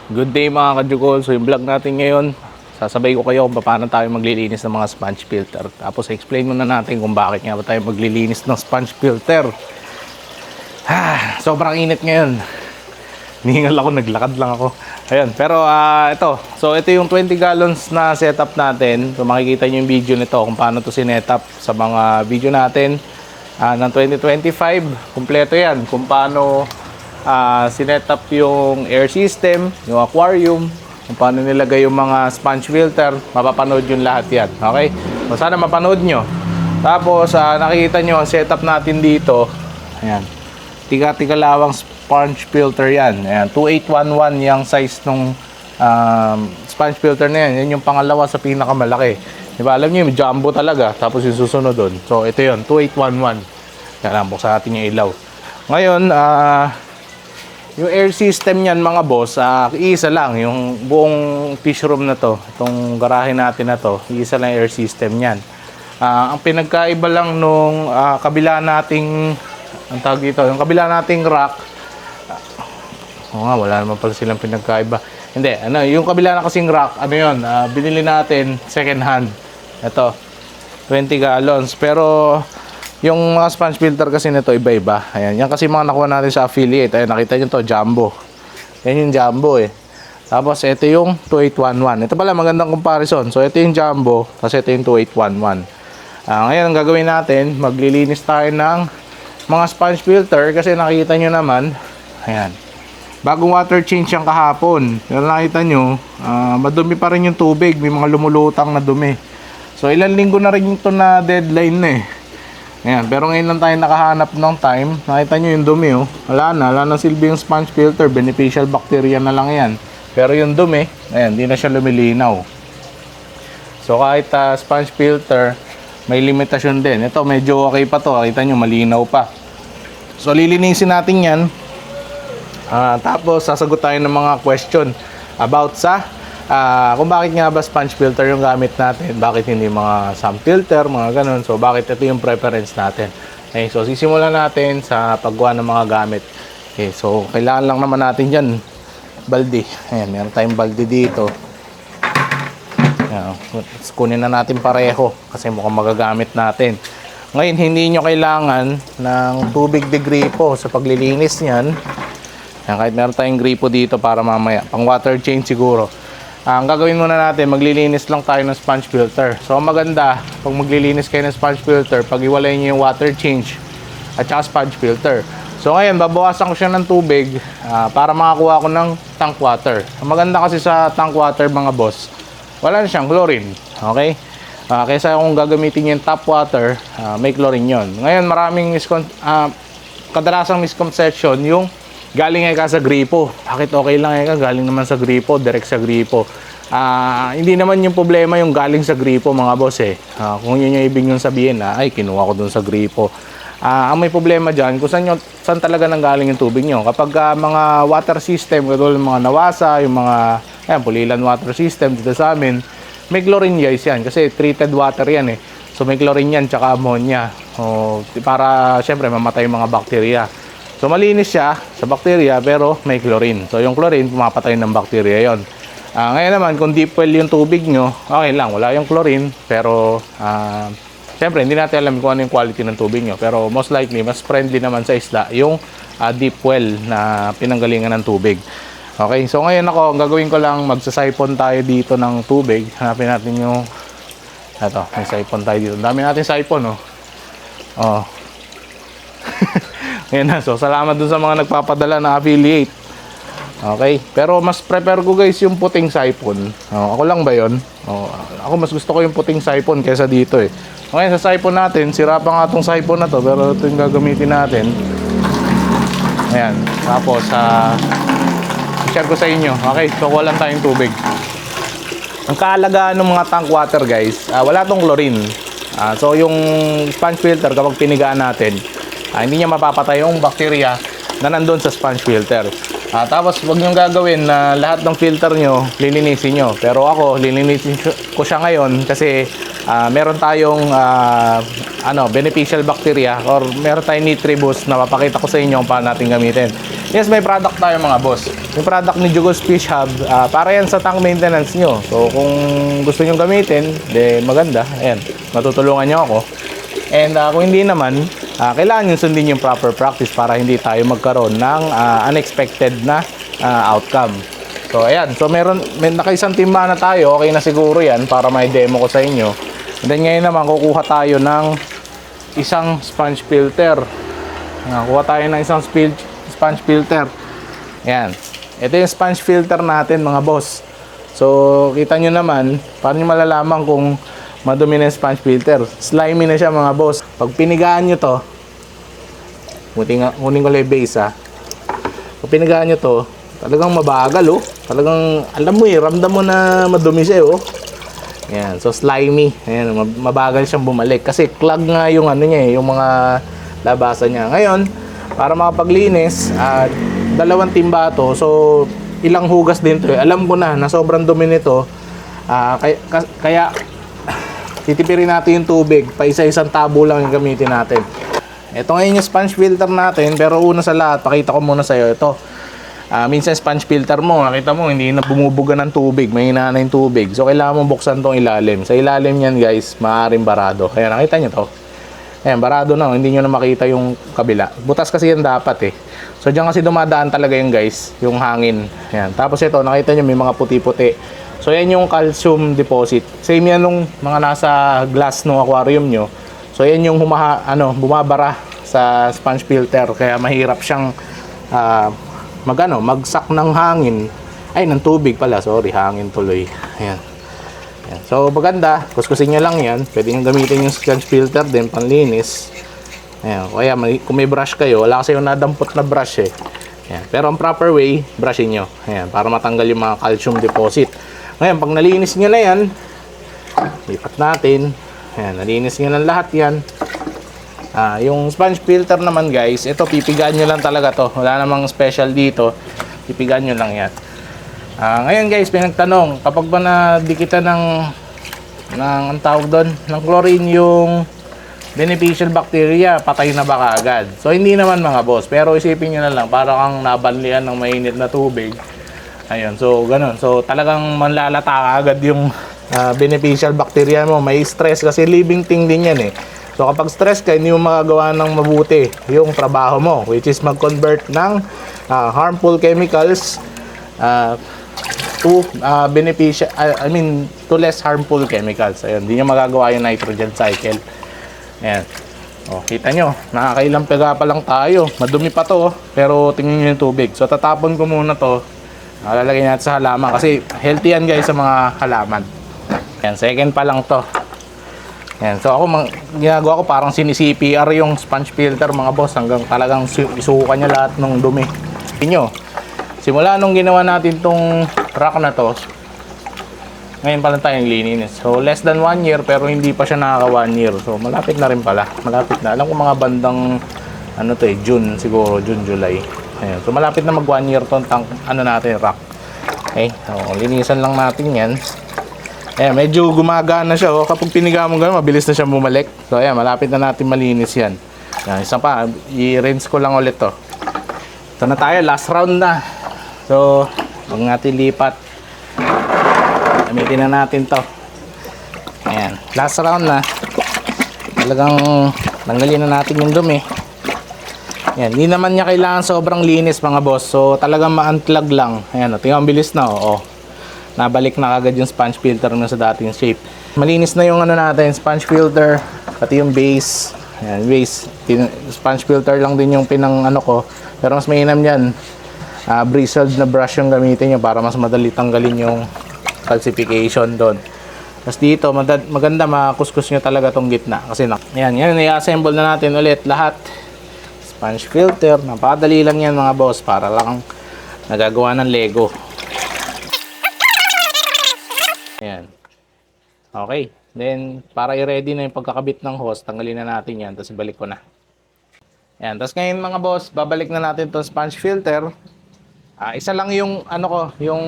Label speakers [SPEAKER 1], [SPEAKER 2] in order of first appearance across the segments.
[SPEAKER 1] Good day mga kajugol. So yung vlog natin ngayon, sasabay ko kayo kung paano tayo maglilinis ng mga sponge filter. Tapos explain muna natin kung bakit nga ba tayo maglilinis ng sponge filter. Sobrang init ngayon. Nihingal ako, naglakad lang ako. Ayun, pero ito. So ito yung 20 gallons na setup natin. So makikita nyo yung video nito kung paano to sinetup sa mga video natin ng 2025. Kumpleto yan kung paano sinetup yung air system, yung aquarium, kung paano nilagay yung mga sponge filter. Mapapanood yung lahat yan. Okay? So sana mapanood nyo. Tapos nakikita nyo ang setup natin dito. Ayan. Tiga-tigalawang sponge filter yan. Ayan. 2811 yung size ng sponge filter na yan. Yan yung pangalawa sa pinakamalaki. Diba? Alam nyo yung jumbo talaga. Tapos yung susunod doon. So ito yun. 2811. Yan. Buksan natin yung ilaw. Ngayon, yung air system niyan mga boss, isa lang. Yung buong fish room na to. Itong garahe natin na to. Isa lang air system niyan. Ang pinagkaiba lang nung kabila nating ang tawag dito, yung kabila nating rack. Wala naman pala silang pinagkaiba. Hindi, yung kabila na kasing rack, yun, binili natin second hand. Ito, 20 gallons. Pero yung mga sponge filter kasi nito iba-iba. Ayan, yan kasi mga nakuha natin sa affiliate. Ayan, nakita nyo to, jumbo. Yan yung jumbo eh. Tapos ito yung 2811. Ito pala magandang comparison. So ito yung jumbo, kasi ito yung 2811. Ngayon ang gagawin natin, maglilinis tayo ng mga sponge filter kasi nakita nyo naman, ayan, bagong water change yung kahapon. Pero nakita nyo, madumi pa rin yung tubig, may mga lumulutang na dumi. So ilang linggo na rin ito na deadline na eh. Ayan, pero ngayon lang tayo nakahanap ng time. Nakita nyo yung dumi oh. Wala na silbi yung sponge filter, beneficial bacteria na lang yan. Pero yung dumi, ayan, di na siya lumilinaw. So kahit sponge filter, may limitasyon din. Ito medyo okay pa to, nakita nyo malinaw pa. So lilinisin natin yan. Tapos sasagot tayo ng mga question about sa kung bakit nga ba sponge filter yung gamit natin, bakit hindi mga sump filter, mga ganun. So bakit ito yung preference natin. Okay, so sisimulan natin sa paggawa ng mga gamit. Okay, so kailangan lang naman natin dyan balde. Ayan, meron tayong balde dito. Ayan, kunin na natin pareho kasi mukhang magagamit natin. Ngayon, hindi nyo kailangan ng tubig de gripo sa paglilinis niyan. Ayan, kahit meron tayong gripo dito para mamaya, pang water change siguro. Ang gagawin muna natin, maglilinis lang tayo ng sponge filter. So, maganda, pag maglilinis kayo ng sponge filter, pag-iwalay nyo yung water change at saka sponge filter. So, ngayon, babawasan ko siya ng tubig para makakuha ko ng tank water. Ang maganda kasi sa tank water, mga boss, wala na siyang chlorine. Okay? Kaysa kung gagamitin yung tap water, may chlorine yon. Ngayon, maraming kadalasang misconception yung galing ka sa gripo. Bakit okay lang ka? Galing naman sa gripo, direct sa gripo. Hindi naman yung problema yung galing sa gripo, mga boss eh. Kung yun yung ibig nyo sabihin, ay kinuha ko dun sa gripo. Ang may problema dyan, kung saan talaga nanggaling yung tubig nyo. Kapag mga water system, katulad yung mga nawasa, yung mga Pulilan water system dito sa amin, may chlorine guys yan kasi treated water yan eh. So may chlorine yan tsaka ammonia. Para syempre mamatay yung mga bakterya. So malinis siya sa bakterya pero may chlorine. So yung chlorine pumapatay ng bakterya yon. Ngayon naman kung deep well yung tubig nyo, okay lang, wala yung chlorine. Pero syempre hindi natin alam kung ano yung quality ng tubig nyo. Pero most likely mas friendly naman sa isla yung deep well na pinanggalingan ng tubig. Okay, so ngayon ang gagawin ko lang, magsasipon tayo dito ng tubig. Hanapin natin yung may sipon tayo dito. Ang dami natin sipon, oh. Ngayon na, so salamat dun sa mga nagpapadala na affiliate. Okay, pero mas prefer ko guys yung puting sipon. Ako lang ba yun? Ako mas gusto ko yung puting sipon kaysa dito eh. Ngayon sa sipon natin, sira pa nga itong sipon na to, pero ito yung gagamitin natin. Ayan, tapos share ko sa inyo. Okay, so walang tayong tubig. Ang kaalagaan ng mga tank water guys, wala tong chlorine. So yung sponge filter kapag pinigaan natin, hindi niya mapapatay yung bakterya na nandun sa sponge filter. Tapos wag nyo gagawin na lahat ng filter nyo, lilinisin nyo. Pero ako, lilinisin ko siya ngayon kasi meron tayong beneficial bacteria or meron tayong Nitribus na mapakita ko sa inyo kung paano natin gamitin. Yes, may product tayo mga boss. Yung product ni Jugos Fish Hub, para yan sa tank maintenance nyo. So kung gusto nyo gamitin, maganda. Ayan, matutulungan nyo ako. And kung hindi naman, kailangan nyo sundin yung proper practice para hindi tayo magkaroon ng unexpected na outcome. So ayan, so may nakaisang timba na tayo, okay na siguro yan para may demo ko sa inyo. And then ngayon naman kukuha tayo ng isang sponge filter. Kuha tayo ng isang sponge filter. Ayan, ito yung sponge filter natin mga boss. So kita nyo naman, paano nyo malalaman kung madumi na yung sponge filter? Slimy na siya mga boss. Pag pinigaan nyo to, kunin ko lang yung base pag pinigaan nyo to, talagang mabagal talagang alam mo ramdam mo na madumi siya Ayan, so slimy. Ayan, mabagal siyang bumalik kasi clog nga yung niya yung mga labasan niya. Ngayon, para makapaglinis, 2 timba to. So ilang hugas din to alam ko na sobrang dumi nito. Kaya titipirin natin yung tubig, pa isa-isang tabo lang yung gamitin natin. Ito ngayon yung sponge filter natin, pero una sa lahat, pakita ko muna sa'yo ito. Minsan sponge filter mo, nakita mo, hindi na bumubuga ng tubig, may hina na yung tubig. So kailangan mo buksan tong ilalim. Sa ilalim yan guys, maaaring barado. Kaya nakita nyo to. Ayan, barado na, hindi nyo na makita yung kabila. Butas kasi yan dapat So dyan kasi dumadaan talaga yung guys, yung hangin. Ayan. Tapos ito, nakita nyo may mga puti-puti. So yan yung calcium deposit. Same yan nung mga nasa glass ng aquarium nyo. So yan yung bumabara sa sponge filter. Kaya mahirap siyang magsak ng hangin. Ay, ng tubig pala. Sorry, hangin tuloy. Ayan. Ayan. So maganda, kuskusin nyo lang yan. Pwede nyo gamitin yung sponge filter din, panlinis. Ayan. Kaya kung may brush kayo, wala kasi yung nadampot na brush Ayan. Pero ang proper way, brushin nyo. Ayan, para matanggal yung mga calcium deposit. Ngayon, pag nalinis nyo na yan, lipat natin. Ayan, nalinis nyo na lahat yan. Yung sponge filter naman guys, ito pipigaan nyo lang talaga to. Wala namang special dito. Pipigaan nyo lang yan. Ngayon guys, pinagtanong, kapag ba nadikitan ang tawag doon, ng chlorine yung beneficial bacteria, patay na ba kaagad? So hindi naman mga boss, pero isipin nyo na lang, para kang nabanlian ng mainit na tubig. Ayun, so ganun. So talagang manlalata agad yung beneficial bacteria mo. May stress kasi living thing din yan So kapag stress ka, hindi mo magagawa ng mabuti yung trabaho mo, which is mag-convert ng harmful chemicals to beneficial, to less harmful chemicals. Ayun, hindi nyo magagawa yung nitrogen cycle. Ayan. Kita nyo, nakakailang pega pa lang tayo. Madumi pa to, pero tingnan nyo yung tubig. So tatapon ko muna to. Lalagay natin sa halaman kasi healthy yan guys sa mga halaman. Yan, second pa lang to. Yan, so ako ginagawa ko parang sini-CPR yung sponge filter mga boss hanggang talagang isukan niya lahat ng dumi. Inyo, simula nung ginawa natin tong rack na to, ngayon pa lang tayong lininis. So less than 1 year pero hindi pa siya nakaka 1 year. So malapit na rin pala. Malapit na. Alam ko mga bandang June siguro, June, July. Ayan. So malapit na mag 1 year tong natin rack. Okay, so linisan lang natin yan. Ayan, medyo gumagana siya kapag piniga mo gano'n, mabilis na siya bumalik. So ayan, malapit na natin malinis yan. Ayan, isa pa, i-rinse ko lang ulit to. Ito na tayo, last round na. So huwag natin lipat, gamitin na natin to. Ayan, last round na. Talagang tanggalin na natin yung dumi. Yan, hindi naman niya kailangan sobrang linis mga boss. So talagang ma-unplug lang. Ayan, tingnan, bilis na nabalik na kagad yung sponge filter na sa dating shape. Malinis na yung natin, sponge filter, pati yung base. Ayan, base. Sponge filter lang din yung ko. Pero mas mainam yan. Bristled na brush yung gamitin nyo para mas madali tanggalin yung calcification doon. Tapos dito, maganda makuskus nyo talaga tong gitna. Kasi yan, i-assemble na natin ulit lahat. Sponge filter, napadali lang yan mga boss, para lang nagagawa ng Lego. Ayan. Okay, then para i-ready na yung pagkakabit ng hose, tanggalin na natin yan, tapos balik ko na. Ayan, tapos ngayon mga boss, babalik na natin itong sponge filter. Isa lang yung ano ko, yung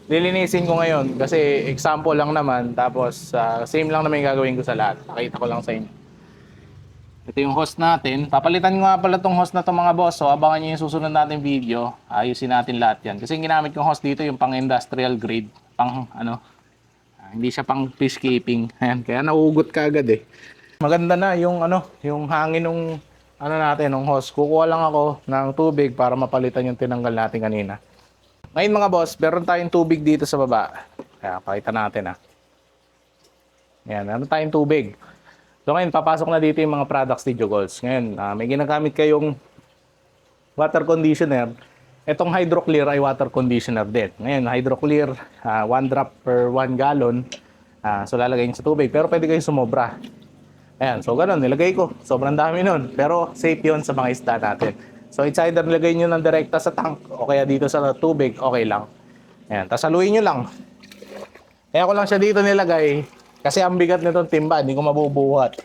[SPEAKER 1] lilinisin ko ngayon kasi example lang naman tapos same lang naman yung gagawin ko sa lahat. Pakita ko lang sa inyo. Ito yung host natin. Papalitan ko nga pala tong host na to mga boss. So abangan nyo yung susunod natin video. Ayusin natin lahat yan. Kasi yung ginamit kong host dito yung pang industrial grade. Pang ano, hindi siya pang peacekeeping. Ayan, kaya nauugot ka agad eh. Maganda na yung ano, yung hangin ng ano natin, ng host. Kukuha lang ako ng tubig para mapalitan yung tinanggal natin kanina. Ngayon mga boss, meron tayong tubig dito sa baba. Kaya pakita natin Ayan, meron tayong tubig. So ngayon, papasok na dito yung mga products ni Jugolz. Ngayon, may ginagamit kayong water conditioner. Itong HydroClear ay water conditioner din. Ngayon, HydroClear, 1 drop per 1 gallon. So lalagay nyo sa tubig. Pero pwede kayong sumobra. Ayan, so ganun, nilagay ko. Sobrang dami nun. Pero safe yun sa mga isda natin. So it's either nilagay nyo ng direkta sa tank o kaya dito sa tubig, okay lang. Ayan, tapos haluin nyo lang. Kaya ko lang siya dito nilagay kasi ang bigat nitong timba, hindi ko mabubuhat.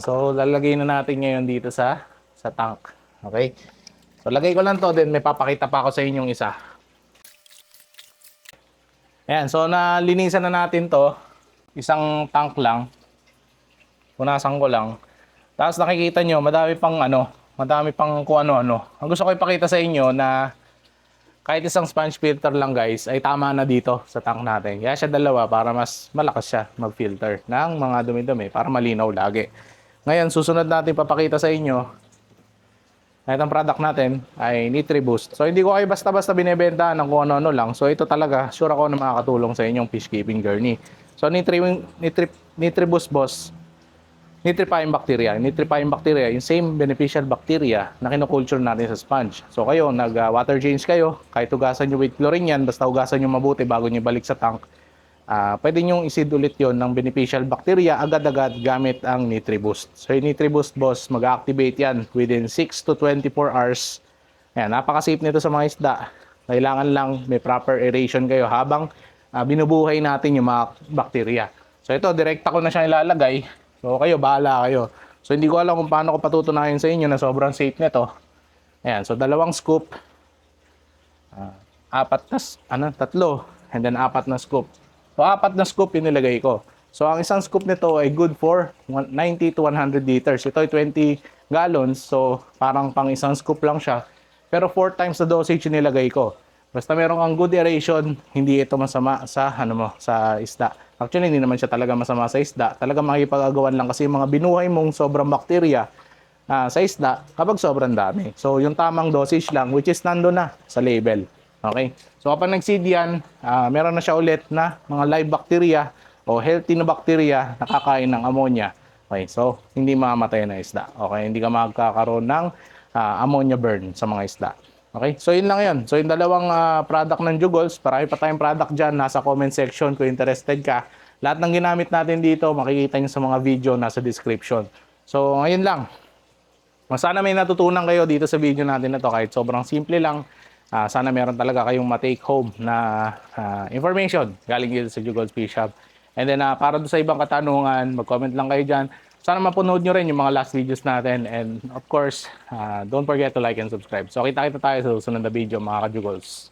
[SPEAKER 1] So lalagay na natin ngayon dito sa tank. Okay? So lagay ko lang to, then may papakita pa ako sa inyong isa. Ayan, so nalinisan na natin to. Isang tank lang. Punasan ko lang. Tapos nakikita nyo, madami pang kung ano-ano. Ang gusto ko ipakita sa inyo na kahit isang sponge filter lang guys, ay tama na dito sa tank natin. Kaya siya dalawa para mas malakas siya mag-filter ng mga dumi-dumi para malinaw lagi. Ngayon, susunod natin papakita sa inyo. Itong product natin ay NitriBoost. So hindi ko kayo basta-basta binebenta ng kung ano-ano lang. So ito talaga, sure ako na makakatulong sa inyong fish keeping journey. So NitriBoost boss, nitrifying bacteria. Nitrifying bacteria, yung same beneficial bacteria na kinoculture natin sa sponge. So kayo, nag-water change kayo, kahit hugasan nyo with chlorine yan, basta hugasan nyo mabuti bago nyo balik sa tank, pwede nyo isid ulit yon ng beneficial bacteria agad-agad gamit ang NitriBoost. So yung NitriBoost boss, mag-activate yan within 6 to 24 hours. Ayan, napaka-safe nito sa mga isda. Kailangan lang may proper aeration kayo habang binubuhay natin yung mga bacteria. So ito, direkta ko na siya ilalagay. So kayo, bahala kayo. So hindi ko alam kung paano ko patutunayan sa inyo na sobrang safe nito. Ayan, so 2 scoop. Tatlo. And then 4 na scoop. So 4 na scoop yung nilagay ko. So ang isang scoop nito ay good for 90 to 100 liters. Ito ay 20 gallons. So parang pang isang scoop lang siya. Pero 4 times the dosage yung nilagay ko. Basta meron kang good aeration, hindi ito masama sa sa isda. Actually, hindi naman siya talaga masama sa isda. Talaga makikipag-agawan lang kasi yung mga binuhay mong sobrang bakterya sa isda kapag sobrang dami. So, yung tamang dosage lang, which is nando na sa label. Okay? So, kapag nag-seed yan, meron na siya ulit na mga live bacteria o healthy na bacteria na kakain ng ammonia. Okay? So, hindi mamamatay na isda. Okay? Hindi ka magkakaroon ng ammonia burn sa mga isda. Okay, so yun lang yun. So yung dalawang product ng Jugolz, marami pa tayong product dyan, nasa comment section kung interested ka. Lahat ng ginamit natin dito, makikita nyo sa mga video nasa description. So ngayon lang. Sana may natutunan kayo dito sa video natin na to kahit sobrang simple lang. Sana meron talaga kayong ma-take home na information galing dito sa Jugolz Fish Shop. And then para doon sa ibang katanungan, mag-comment lang kayo dyan. Sana mapanood nyo rin yung mga last videos natin. And of course, don't forget to like and subscribe. So kita-kita tayo sa susunod na video mga ka-Jugolz.